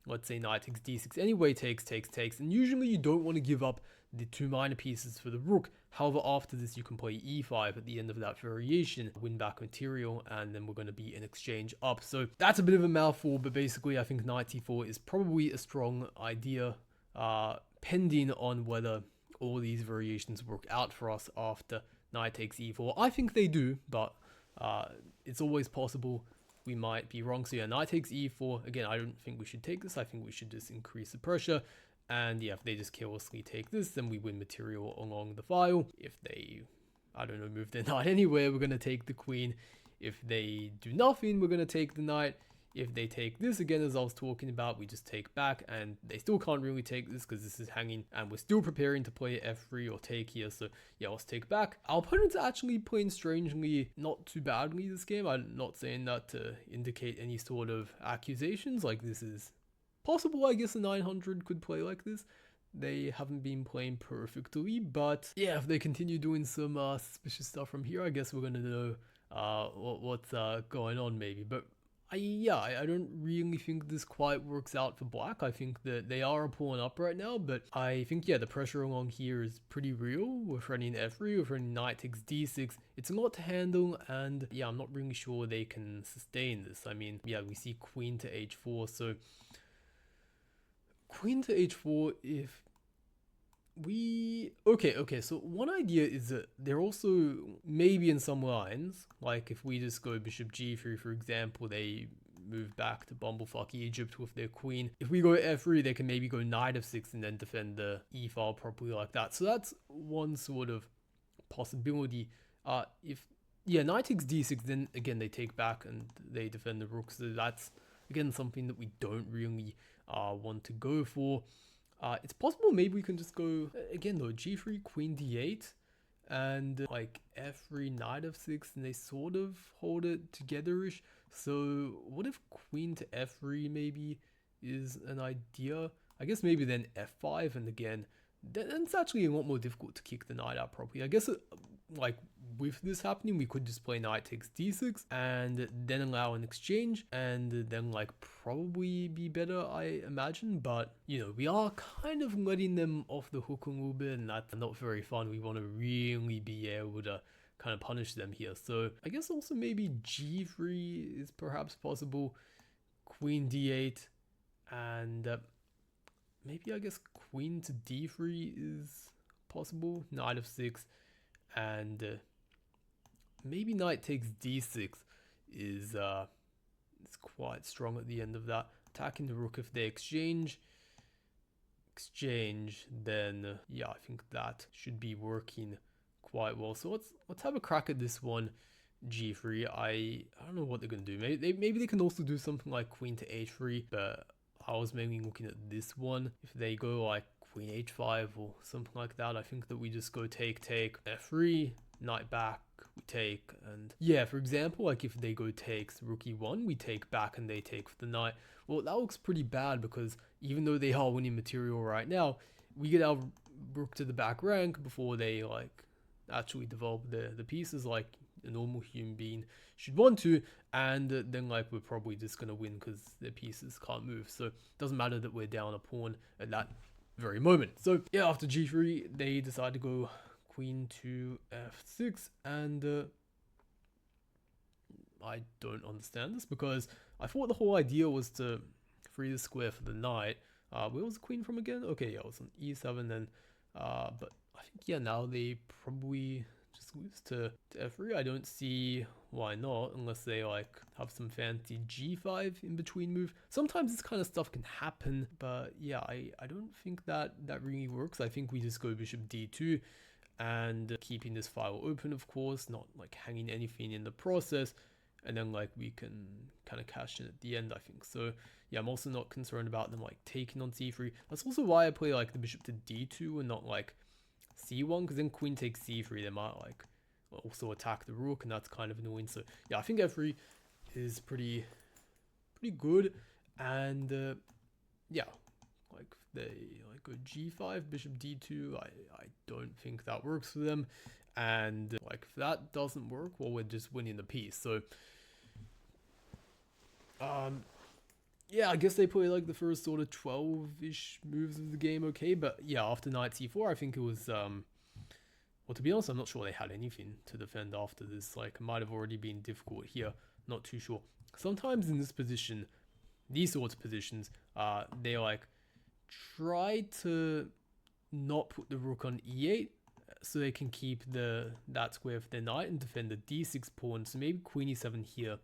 let's say knight takes d6 anyway, takes, and usually you don't want to give up the two minor pieces for the rook. However, after this you can play e5 at the end of that variation, win back material, and then we're going to be in exchange up. So that's a bit of a mouthful, but basically I think knight c4 is probably a strong idea, pending on whether all these variations work out for us after knight takes e4. I think they do, but it's always possible we might be wrong. So yeah, knight takes e4. Again, I don't think we should take this. I think we should just increase the pressure. And yeah, if they just carelessly take this, then we win material along the file. If they, I don't know, move their knight anywhere, we're going to take the queen. If they do nothing, we're going to take the knight. If they take this, again, as I was talking about, we just take back, and they still can't really take this because this is hanging, and we're still preparing to play f3 or take here. So yeah, let's take back. Our opponent's actually playing strangely not too badly this game. I'm not saying that to indicate any sort of accusations. Like, this is possible. I guess a 900 could play like this. They haven't been playing perfectly, but yeah, if they continue doing some suspicious stuff from here, I guess we're gonna know what's going on maybe. But I don't really think this quite works out for black. I think that they are a pawn up right now, but I think, yeah, the pressure along here is pretty real. We're threatening f3, we're threatening knight takes d6. It's a lot to handle, and yeah, I'm not really sure they can sustain this. I mean, yeah, we see queen to h4, so queen to h4, if we... Okay, so one idea is that they're also, maybe in some lines, like if we just go bishop g3, for example, they move back to bumblefuck Egypt with their queen. If we go f3, they can maybe go knight f6 and then defend the e-file properly like that. So that's one sort of possibility. If, yeah, knight takes d6, then again they take back and they defend the rook, so that's Again, something that we don't really want to go for. It's possible maybe we can just go, again though, g3, queen d8, and like f3, knight f6, and they sort of hold it together-ish. So what if queen to f3 maybe is an idea? I guess maybe then f5, and again, then it's actually a lot more difficult to kick the knight out properly. I guess like with this happening, we could just play knight takes d6 and then allow an exchange, and then like probably be better, I imagine. But you know, we are kind of letting them off the hook a little bit, and that's not very fun. We want to really be able to kind of punish them here. So I guess also maybe g3 is perhaps possible, queen d8, and maybe I guess queen to d3 is possible, knight f6, and maybe knight takes d6 is quite strong at the end of that. Attacking the rook if they exchange, then yeah, I think that should be working quite well. So let's have a crack at this one, g3. I don't know what they're gonna do. Maybe they can also do something like queen to h3, but I was mainly looking at this one. If they go like queen h5 or something like that, I think that we just go take f3, knight back, we take, and yeah, for example, like if they go takes rook e1, we take back and they take for the knight. Well, that looks pretty bad because even though they are winning material right now, we get our rook to the back rank before they like actually develop the pieces like a normal human being should want to, and then like we're probably just gonna win because their pieces can't move. So it doesn't matter that we're down a pawn at that very moment. So yeah, after g3 they decide to go queen to f6, and I don't understand this because I thought the whole idea was to free the square for the knight. Where was the queen from again? Okay, yeah, it was on e7 then, but I think yeah, now they probably just lose to f3. I don't see why not, unless they like have some fancy g5 in between move. Sometimes this kind of stuff can happen, but yeah, I don't think that really works. I think we just go bishop d2 and keeping this file open, of course, not like hanging anything in the process, and then like we can kind of cash in at the end, I think. So yeah, I'm also not concerned about them like taking on c3. That's also why I play like the bishop to d2 and not like c1, because then queen takes c3, they might like also attack the rook, and that's kind of annoying. So yeah, I think f3 is pretty good, and yeah, like they like go g5, bishop d2. I don't think that works for them, and like if that doesn't work, well, we're just winning the piece. So yeah, I guess they play like the first sort of 12-ish moves of the game okay, but yeah, after knight c4, I think it was well, to be honest, I'm not sure they had anything to defend after this. Like, it might have already been difficult here, not too sure. Sometimes in this position, these sorts of positions, they like try to not put the rook on e8 so they can keep that square for their knight and defend the d6 pawn. So maybe queen e7 here,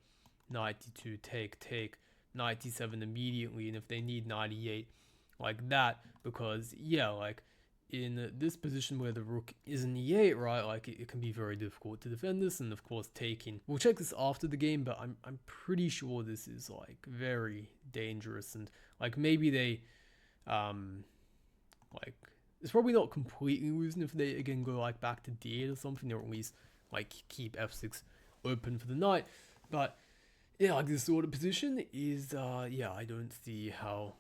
knight d2, take, knight d7 immediately, and if they need knight e8 like that, because yeah, like in this position where the rook is in e8, right, like it can be very difficult to defend this, and of course taking. We'll check this after the game, but I'm pretty sure this is like very dangerous, and like maybe they like it's probably not completely losing if they again go like back to d8 or something, or at least like keep f6 open for the knight. But yeah, like this sort of position is yeah, I don't see how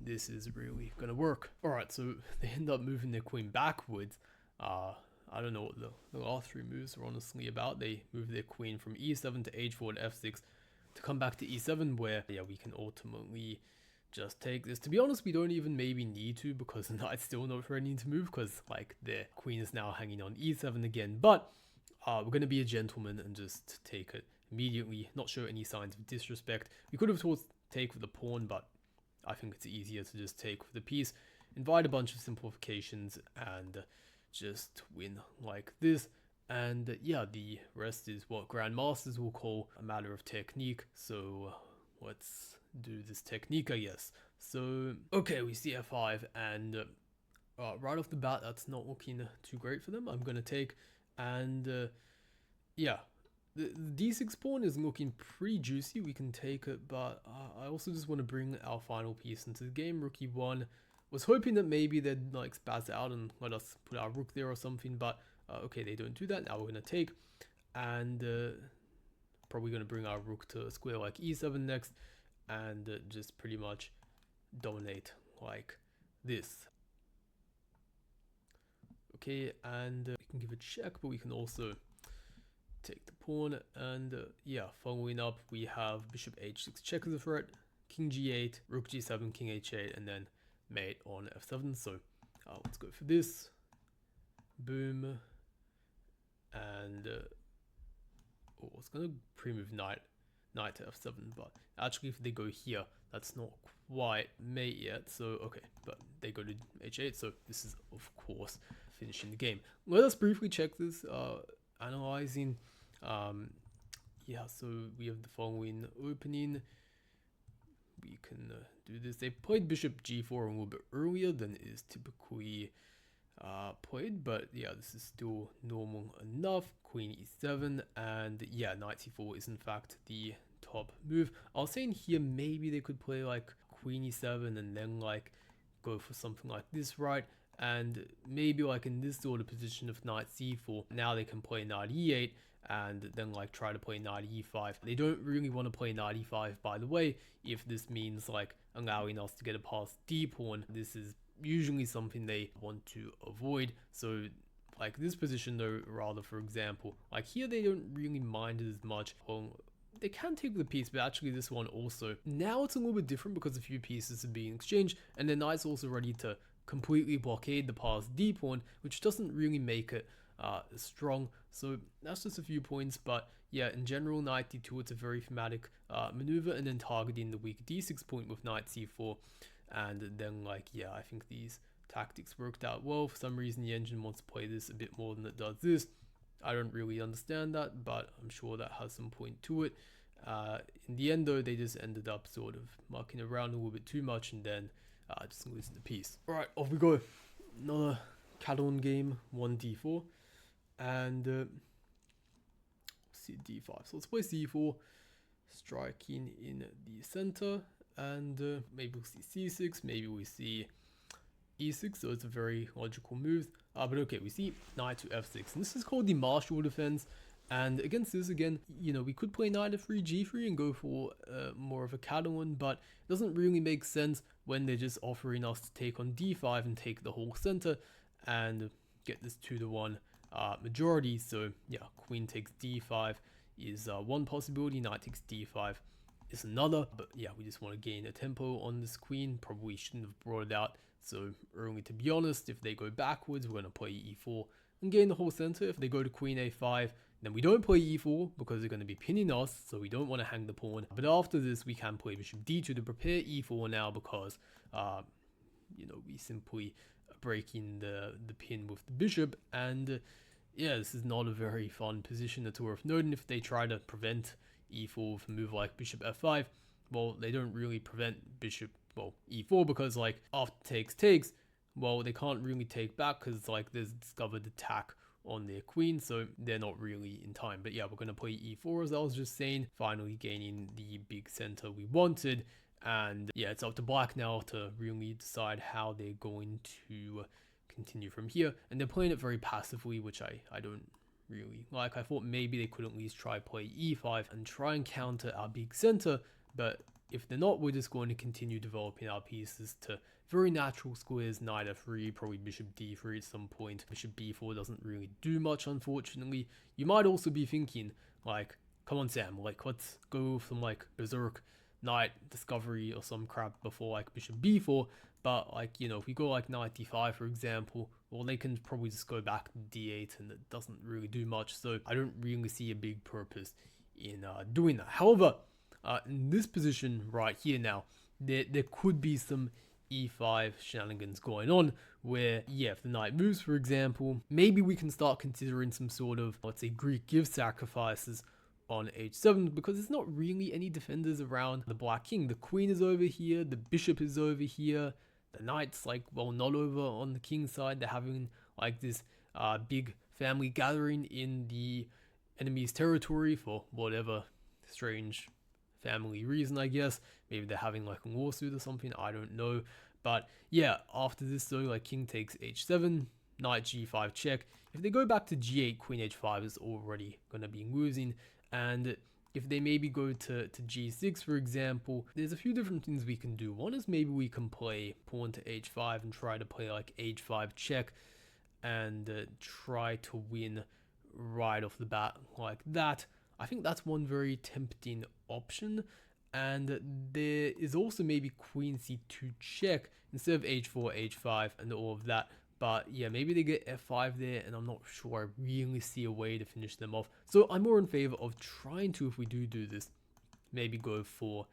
this is really gonna work. Alright, so they end up moving their queen backwards. I don't know what the last three moves are honestly about. They move their queen from e7 to h4 to f6 to come back to e7, where yeah, we can ultimately just take this. To be honest, we don't even maybe need to, because the knight's still not ready to move, because like their queen is now hanging on e7 again. But we're gonna be a gentleman and just take it immediately, not show any signs of disrespect. We could have of course take with the pawn, but I think it's easier to just take with the piece, invite a bunch of simplifications, and just win like this. And yeah, the rest is what grandmasters will call a matter of technique. So let's do this technique, I guess. So okay, we see f5, and right off the bat, that's not looking too great for them. I'm gonna take, and yeah, The d6 pawn is looking pretty juicy. We can take it, but I also just want to bring our final piece into the game. Rook e1. Was hoping that maybe they'd like spaz out and let us put our rook there or something, but okay, they don't do that. Now we're going to take, and probably going to bring our rook to a square like e7 next, and just pretty much dominate like this. Okay, and we can give a check, but we can also take the pawn, and yeah, following up, we have bishop h6 check as a threat, king g8, rook g7, king h8, and then mate on f7. So let's go for this. Boom. And I was gonna pre-move knight to f7, but actually if they go here, that's not quite mate yet. So okay, but they go to h8, so this is of course finishing the game. Let us briefly check this, analyzing. Yeah, so we have the following opening. We can do this. They played bishop g4 a little bit earlier than is typically played, but yeah, this is still normal enough. Queen e7, and yeah, knight c4 is in fact the top move. I was saying here maybe they could play like queen e7 and then like go for something like this, right? And maybe like in this sort of position of knight c4, now they can play knight e8 and then like try to play knight e5. They don't really want to play knight e5, by the way, if this means like allowing us to get a past d pawn. This is usually something they want to avoid. So like this position though, rather, for example, like here they don't really mind it as much. Well, they can take the piece, but actually this one also. Now it's a little bit different because a few pieces are being exchanged, and the knight's also ready to completely blockade the past d pawn, which doesn't really make it strong. So that's just a few points, but yeah, in general, knight d2, it's a very thematic maneuver, and then targeting the weak d6 point with knight c4, and then like, yeah, I think these tactics worked out well. For some reason the engine wants to play this a bit more than it does this. I don't really understand that, but I'm sure that has some point to it. In the end though, they just ended up sort of mucking around a little bit too much, and then just losing the piece. Alright, off we go. Another Catalan game, 1d4, and see d5. So let's play c4, striking in the center, and maybe we'll see c6, maybe we see e6, so it's a very logical move. But okay, we see knight to f6, and this is called the martial defense. And against this, again, you know, we could play knight f3, g3 and go for more of a Catalan, but it doesn't really make sense when they're just offering us to take on d5 and take the whole center and get this 2-1 majority. So yeah, queen takes d5 is one possibility, knight takes d5 is another, but yeah, we just want to gain a tempo on this queen. Probably shouldn't have brought it out so early, to be honest. If they go backwards, we're going to play e4 and gain the whole center. If they go to queen a5, then we don't play e4 because they're going to be pinning us, so we don't want to hang the pawn. But after this, we can play bishop d2 to prepare e4 now, because you know, we simply breaking the pin with the bishop. And yeah, this is not a very fun position at all. Worth noting, if they try to prevent e4 with a move like bishop f5, well, they don't really prevent bishop, well, e4, because like after takes, well, they can't really take back because like there's discovered attack on their queen, so they're not really in time. But yeah, we're going to play e4, as I was just saying, finally gaining the big center we wanted. And yeah, it's up to black now to really decide how they're going to continue from here. And they're playing it very passively, which I don't really like. I thought maybe they could at least try play e5 and try and counter our big center, but if they're not, we're just going to continue developing our pieces to very natural squares. Knight f3, probably bishop d3 at some point. Bishop b4 doesn't really do much, unfortunately. You might also be thinking, like, come on Sam, like let's go for some like berserk knight discovery or some crap before like bishop b4. But like, you know, if we go like knight d5, for example, well, they can probably just go back to d8 and it doesn't really do much. So I don't really see a big purpose in doing that. However, in this position right here now, there could be some e5 shenanigans going on where, yeah, if the knight moves, for example, maybe we can start considering some sort of, let's say, Greek give sacrifices on h7, because there's not really any defenders around the black king. The queen is over here, the bishop is over here, the knight's like, well, not over on the king's side. They're having like this big family gathering in the enemy's territory for whatever strange family reason, I guess. Maybe they're having like a lawsuit or something, I don't know. But yeah, after this though, like king takes h7, knight g5 check. If they go back to g8, queen h5 is already going to be losing. And if they maybe go to g6, for example, there's a few different things we can do. One is maybe we can play pawn to h5 and try to play like h5 check and try to win right off the bat like that. I think that's one very tempting option. And there is also maybe queen c2 check instead of h4, h5 and all of that. But yeah, maybe they get f5 there, and I'm not sure I really see a way to finish them off. So I'm more in favor of trying to, if we do this, maybe go for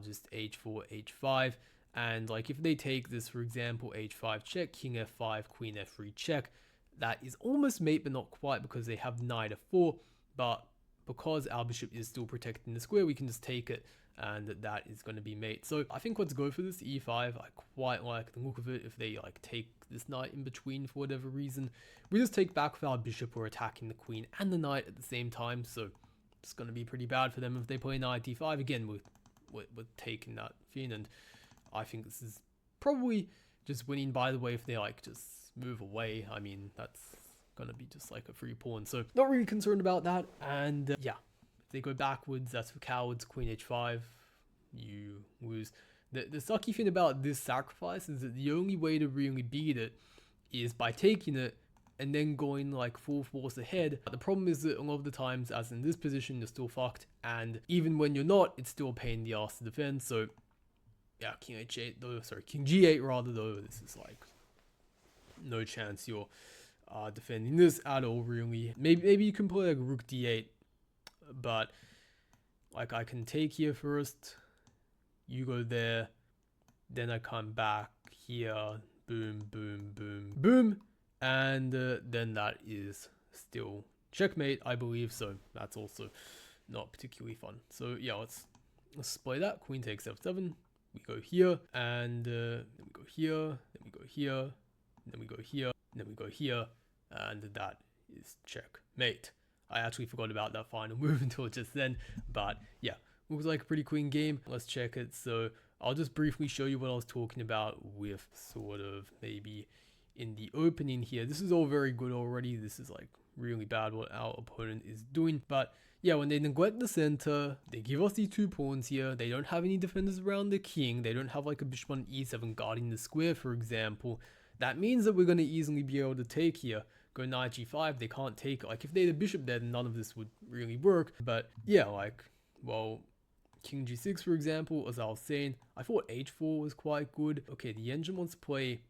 just h4, h5. And like if they take this, for example, h5 check, king f5, queen f3 check, that is almost mate, but not quite, because they have knight f4. But because our bishop is still protecting the square, we can just take it, and that is going to be mate. So I think let's go for this e5. I quite like the look of it. If they like take this knight in between for whatever reason, we just take back with our bishop. We're attacking the queen and the knight at the same time, so it's going to be pretty bad for them if they play knight d5. Again, we're taking that thing, and I think this is probably just winning. By the way, if they like just move away, I mean, that's gonna be just like a free pawn, so not really concerned about that. And yeah, if they go backwards, that's for cowards. Queen h5, you lose. The sucky thing about this sacrifice is that the only way to really beat it is by taking it and then going like full force ahead. But the problem is that a lot of the times, as in this position, you're still fucked, and even when you're not, it's still a pain in the ass to defend. So yeah, king h8 though, sorry, king g8 rather though, this is like no chance you're defending this at all, really. Maybe you can play like rook d8, but like I can take here first, you go there, then I come back here, boom, boom, boom, boom, and then that is still checkmate, I believe. So that's also not particularly fun. So yeah, let's play that. Queen takes f7. We go here, and then we go here, then we go here, then we go here, then we go here, and that is checkmate. I actually forgot about that final move until just then, but yeah, looks like a pretty clean game. Let's check it. So I'll just briefly show you what I was talking about with sort of maybe in the opening here. This is all very good already. This is like really bad what our opponent is doing, but yeah, when they neglect the center, they give us these two pawns here. They don't have any defenders around the king. They don't have like a bishop on e7 guarding the square, for example. That means that we're going to easily be able to take here. Go knight g5, they can't take it. Like if they had a bishop there, then none of this would really work. But yeah, like, well, king g6, for example, as I was saying, I thought h4 was quite good. Okay, the engine wants to play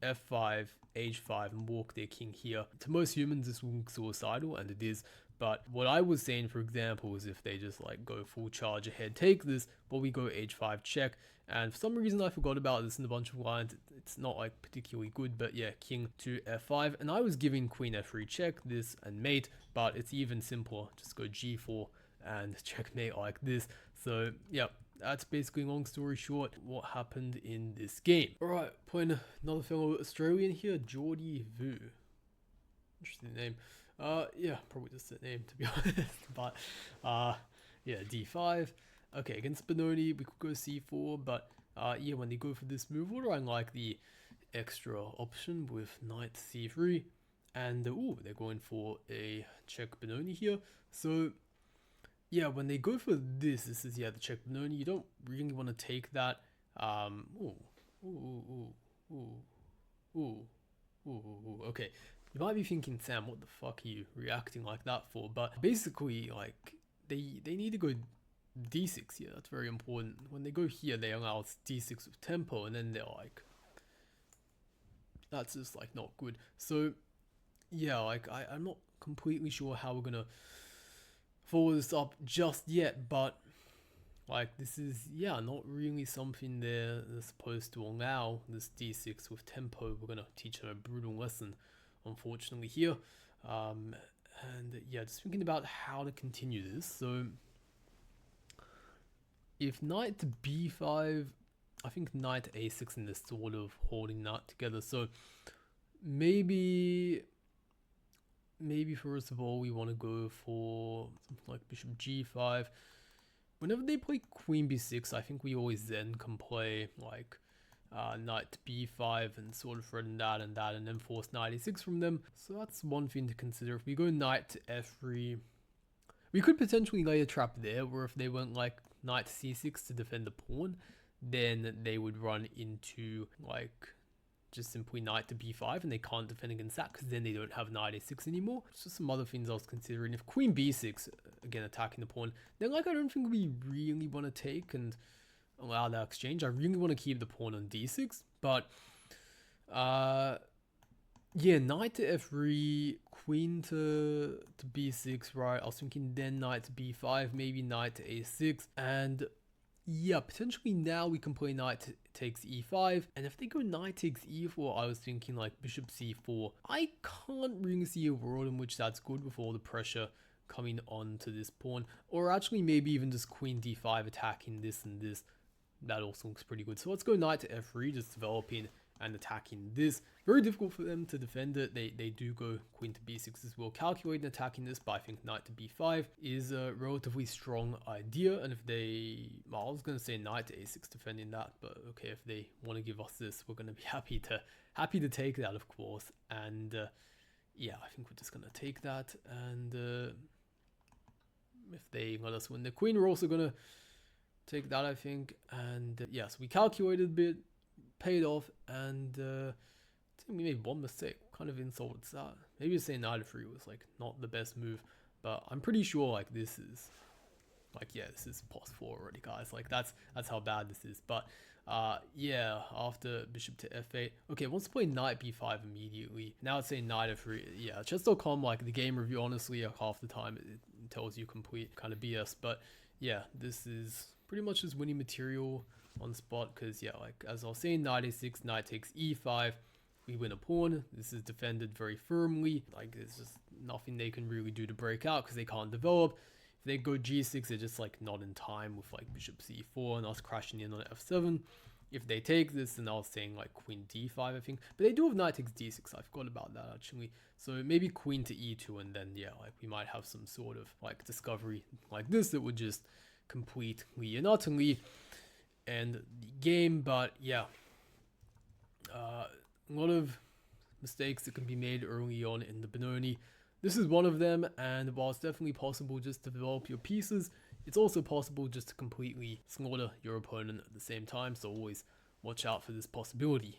f5, h5, and walk their king here. To most humans, this will look suicidal, and it is. But what I was saying, for example, is if they just like go full charge ahead, take this, but we go h5 check. And for some reason I forgot about this in a bunch of lines. It's not like particularly good, but yeah, king to f5. And I was giving queen f3 check, this and mate, but it's even simpler. Just go g4 and checkmate like this. So yeah, that's basically, long story short, what happened in this game. Alright, playing another fellow Australian here, Geordie Vu. Interesting name. Yeah, probably just a name to be honest, but yeah, d5. Okay, against Benoni, we could go c4, but yeah, when they go for this move order, I like the extra option with knight c3, and ooh, they're going for a check Benoni here. So yeah, when they go for this, this is, yeah, the check Benoni. You don't really want to take that. Okay. You might be thinking, Sam, what the fuck are you reacting like that for? But basically, like, they need to go d6 here. That's very important. When they go here, they allow d6 with tempo, and then they're like, that's just like not good. So yeah, like I'm not completely sure how we're gonna follow this up just yet, but like this is, yeah, not really something they're supposed to allow, this d6 with tempo. We're gonna teach them a brutal lesson, unfortunately, here. And yeah, just thinking about how to continue this. So if knight to b5, I think knight to a6 in this sort of holding that together. So maybe maybe first of all we want to go for something like bishop g5. Whenever they play queen b6, I think we always then can play like knight b5 and sort of threaten that and then force knight a6 from them. So that's one thing to consider. If we go knight to f3, we could potentially lay a trap there, where if they went like knight c6 to defend the pawn, then they would run into like just simply knight to b5, and they can't defend against that because then they don't have knight a6 anymore. It's just some other things I was considering. If queen b6, again attacking the pawn, then like I don't think we really want to take and allow that exchange. I really want to keep the pawn on d6, but yeah, knight to f3, queen to b6, right? I was thinking then knight to b5, maybe knight to a6, and yeah, potentially now we can play knight takes e5, and if they go knight takes e4, I was thinking like bishop c4. I can't really see a world in which that's good with all the pressure coming on to this pawn, or actually maybe even just queen d5 attacking this and this. That also looks pretty good. So let's go knight to f3, just developing and attacking this. Very difficult for them to defend it. They do go queen to b6 as well, calculating attacking this, but I think knight to b5 is a relatively strong idea. And if they, well, I was going to say knight to a6 defending that, but okay, if they want to give us this, we're going to be happy to take that, of course. And yeah, I think we're just going to take that. And if they let us win the queen, we're also going to take that, I think. And yes, we calculated a bit, paid off, and I think we made one mistake. What kind of insult is that? Maybe saying knight f3 was like not the best move, but I'm pretty sure like this is like, yeah, this is +4 already, guys. Like that's how bad this is. But yeah, after bishop to f8, okay, wants to play knight b5 immediately. Now it's saying knight f3. Yeah, chess.com, like the game review, honestly, like half the time it tells you complete kind of BS. But yeah, this is pretty much just winning material on spot, because yeah, like as I was saying, knight a6, knight takes e5, we win a pawn. This is defended very firmly. Like there's just nothing they can really do to break out because they can't develop. If they go g6, they're just like not in time with like bishop c4 and us crashing in on f7. If they take this, then I was saying like queen d5, I think, but they do have knight takes d6. I forgot about that actually. So maybe queen to e2, and then yeah, like we might have some sort of like discovery like this that would just completely and utterly end the game. But yeah, a lot of mistakes that can be made early on in the Benoni. This is one of them, and while it's definitely possible just to develop your pieces, it's also possible just to completely slaughter your opponent at the same time, so always watch out for this possibility.